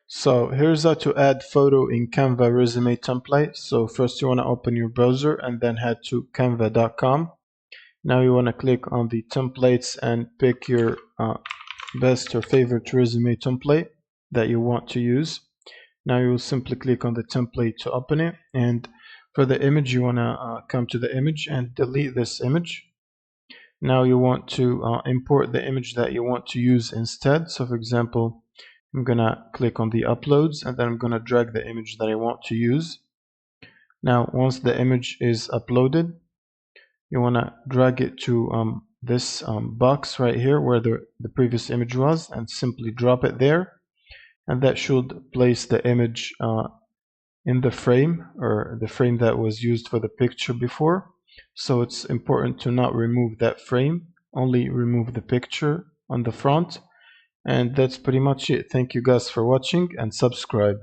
So here's how to add photo in Canva resume template. So first you want to open your browser and then head to canva.com. Now you want to click on the templates and pick your best or favorite resume template that you want to use. Now you will simply click on the template to open it, and for the image you want to come to the image and delete this image. Now you want to import the image that you want to use instead. So for example, I'm gonna click on the uploads and then I'm gonna drag the image that I want to use. Now once the image is uploaded, you want to drag it to this box right here where the previous image was, and simply drop it there, and that should place the image in the frame, or the frame that was used for the picture before. So it's important to not remove that frame, only remove the picture on the front. And that's pretty much it. Thank you guys for watching, and subscribe.